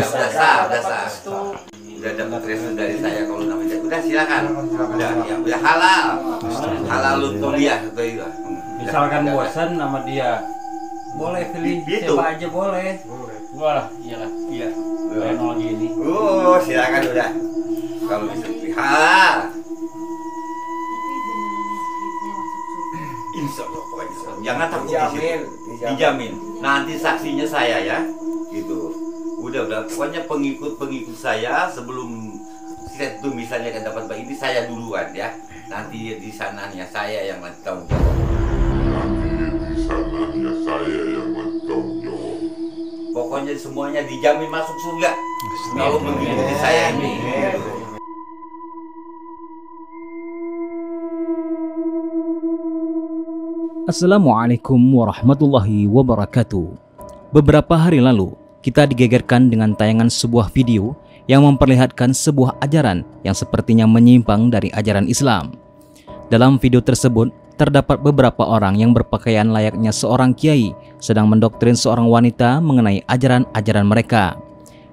Ya udah sah, udah sah. Udah dapat restu dari saya kalau namanya. Udah silakan. Udah halal. Halal untuk dia atau itu. Misalkan bosan sama dia, boleh pilih siapa aja boleh. Wah, iyalah. Iya. Teknologi ini. Silakan udah. Kalau bisa pilih halal. Insya Allah, jangan takut dijamin. Nanti saksinya saya ya, gitu. Udah, pokoknya pengikut saya sebelum itu misalnya kan dapat ini saya duluan ya. Nanti di sananya saya yang tanggung jawab. Pokoknya semuanya dijamin masuk surga kalau mengikuti saya ini. Assalamualaikum warahmatullahi wabarakatuh. Beberapa hari lalu, kita digegerkan dengan tayangan sebuah video yang memperlihatkan sebuah ajaran yang sepertinya menyimpang dari ajaran Islam. Dalam video tersebut, terdapat beberapa orang yang berpakaian layaknya seorang kiai sedang mendoktrin seorang wanita mengenai ajaran-ajaran mereka.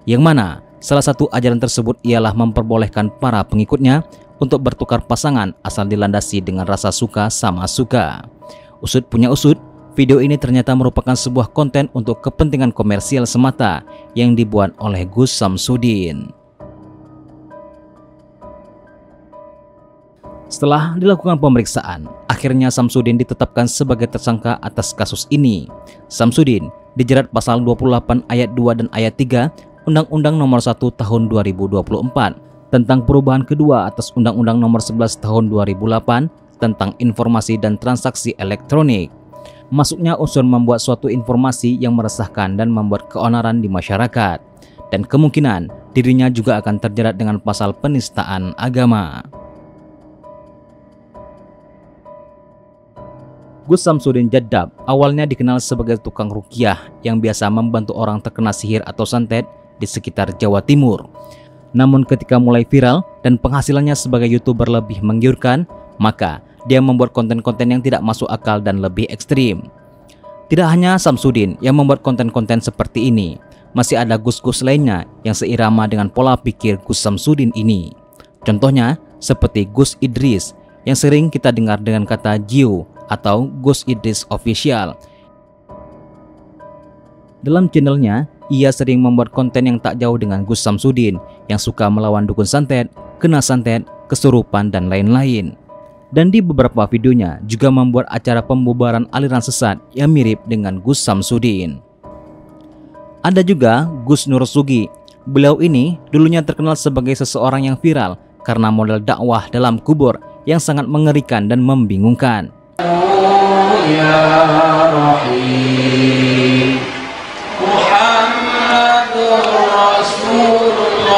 Yang mana, salah satu ajaran tersebut ialah memperbolehkan para pengikutnya untuk bertukar pasangan asal dilandasi dengan rasa suka sama suka. Usut punya usut, video ini ternyata merupakan sebuah konten untuk kepentingan komersial semata yang dibuat oleh Gus Samsudin. Setelah dilakukan pemeriksaan, akhirnya Samsudin ditetapkan sebagai tersangka atas kasus ini. Samsudin dijerat pasal 28 ayat 2 dan ayat 3 Undang-Undang Nomor 1 Tahun 2024 tentang perubahan kedua atas Undang-Undang Nomor 11 Tahun 2008 tentang informasi dan transaksi elektronik. Masuknya unsur membuat suatu informasi yang meresahkan dan membuat keonaran di masyarakat, dan kemungkinan dirinya juga akan terjerat dengan pasal penistaan agama. Gus Samsudin Jaddab awalnya dikenal sebagai tukang ruqyah yang biasa membantu orang terkena sihir atau santet di sekitar Jawa Timur. Namun ketika mulai viral dan penghasilannya sebagai YouTuber lebih menggiurkan, maka dia membuat konten-konten yang tidak masuk akal dan lebih ekstrim. Tidak hanya Samsudin yang membuat konten-konten seperti ini, masih ada gus-gus lainnya yang seirama dengan pola pikir Gus Samsudin ini. Contohnya seperti Gus Idris yang sering kita dengar dengan kata Gio atau Gus Idris Official. Dalam channelnya, ia sering membuat konten yang tak jauh dengan Gus Samsudin yang suka melawan dukun santet, kena santet, kesurupan, dan lain-lain. Dan di beberapa videonya juga membuat acara pembubaran aliran sesat yang mirip dengan Gus Samsudin. Ada juga Gus Nur Sugi. Beliau ini dulunya terkenal sebagai seseorang yang viral karena model dakwah dalam kubur yang sangat mengerikan dan membingungkan. Ya Rahim Muhammadur Rasulullah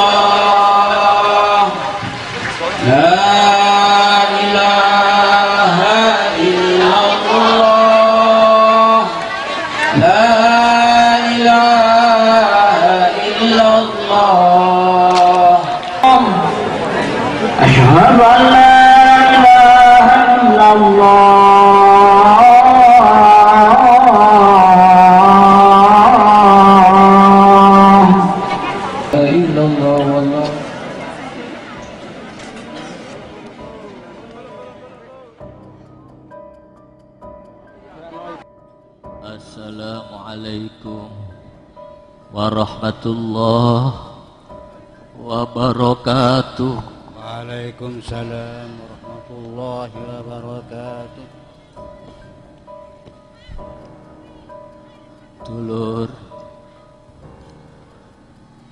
Asyhadu an la ilaha illallah wallah. Assalamualaikum warahmatullahi wabarakatuh. Waalaikumsalam warahmatullahi wabarakatuh. Dulur,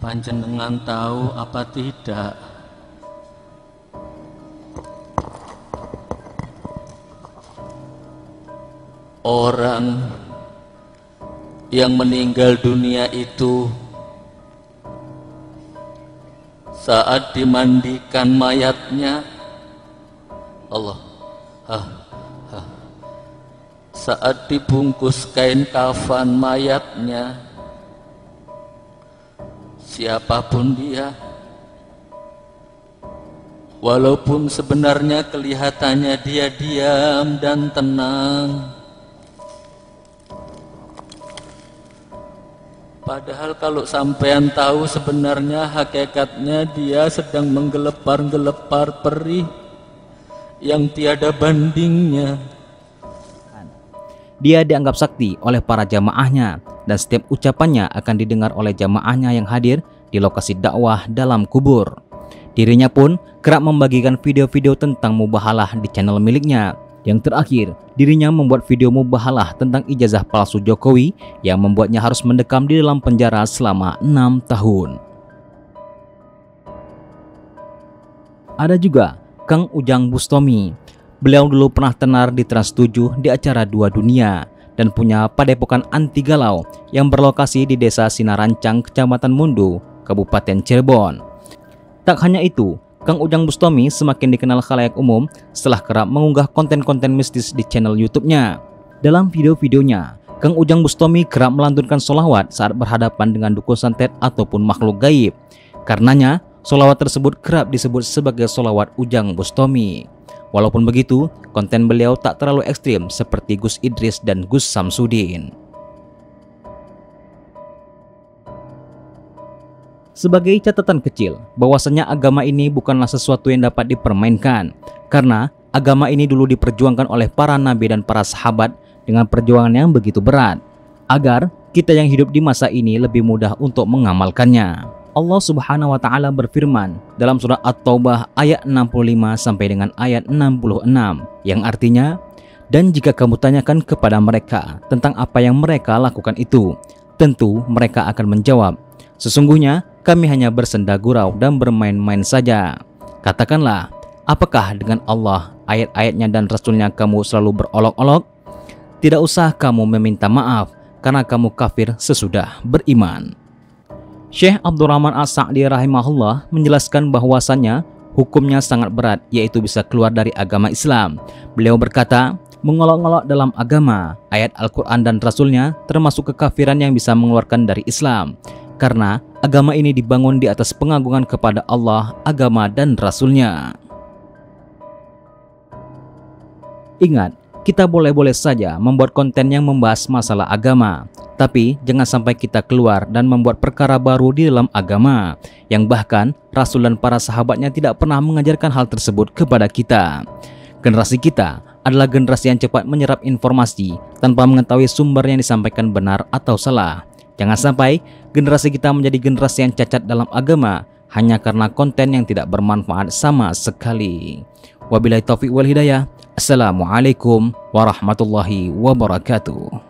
panjenengan tahu apa tidak? Orang yang meninggal dunia itu saat dimandikan mayatnya, saat dibungkus kain kafan mayatnya, siapapun dia, walaupun sebenarnya kelihatannya dia diam dan tenang, Padahal kalau sampean tahu sebenarnya hakikatnya dia sedang menggelepar-gelepar perih yang tiada bandingnya. Dia dianggap sakti oleh para jamaahnya dan setiap ucapannya akan didengar oleh jamaahnya yang hadir di lokasi dakwah dalam kubur. Dirinya pun kerap membagikan video-video tentang mubahalah di channel miliknya. Yang terakhir, dirinya membuat video mubahalah tentang ijazah palsu Jokowi yang membuatnya harus mendekam di dalam penjara selama 6 tahun. Ada juga Kang Ujang Bustami. Beliau dulu pernah tenar di Trans 7 di acara Dua Dunia dan punya padepokan anti galau yang berlokasi di Desa Sinarancang, Kecamatan Mundu, Kabupaten Cirebon. Tak hanya itu, Kang Ujang Bustami semakin dikenal khalayak umum setelah kerap mengunggah konten-konten mistis di channel YouTube-nya. Dalam video-videonya, Kang Ujang Bustami kerap melantunkan sholawat saat berhadapan dengan dukun santet ataupun makhluk gaib. Karenanya, sholawat tersebut kerap disebut sebagai sholawat Ujang Bustami. Walaupun begitu, konten beliau tak terlalu ekstrim seperti Gus Idris dan Gus Samsudin. Sebagai catatan kecil, bahwasanya agama ini bukanlah sesuatu yang dapat dipermainkan, karena agama ini dulu diperjuangkan oleh para nabi dan para sahabat dengan perjuangan yang begitu berat, agar kita yang hidup di masa ini lebih mudah untuk mengamalkannya. Allah Subhanahu wa Ta'ala berfirman dalam surah At-Taubah ayat 65 sampai dengan ayat 66, yang artinya, "Dan jika kamu tanyakan kepada mereka tentang apa yang mereka lakukan itu, tentu mereka akan menjawab, sesungguhnya kami hanya bersenda gurau dan bermain-main saja. Katakanlah, apakah dengan Allah, ayat-ayatnya dan Rasulnya kamu selalu berolok-olok? Tidak usah kamu meminta maaf, karena kamu kafir sesudah beriman." Syekh Abdurrahman As-Sa'di rahimahullah menjelaskan bahwasannya hukumnya sangat berat, yaitu bisa keluar dari agama Islam. Beliau berkata, mengolok-olok dalam agama, ayat Al-Quran dan Rasulnya termasuk kekafiran yang bisa mengeluarkan dari Islam. Karena agama ini dibangun di atas pengagungan kepada Allah, agama dan Rasulnya. Ingat, kita boleh-boleh saja membuat konten yang membahas masalah agama, tapi jangan sampai kita keluar dan membuat perkara baru di dalam agama, yang bahkan Rasul dan para sahabatnya tidak pernah mengajarkan hal tersebut kepada kita. Generasi kita adalah generasi yang cepat menyerap informasi tanpa mengetahui sumber yang disampaikan benar atau salah. Jangan sampai generasi kita menjadi generasi yang cacat dalam agama hanya karena konten yang tidak bermanfaat sama sekali. Wabillahi taufiq wal hidayah. Assalamualaikum warahmatullahi wabarakatuh.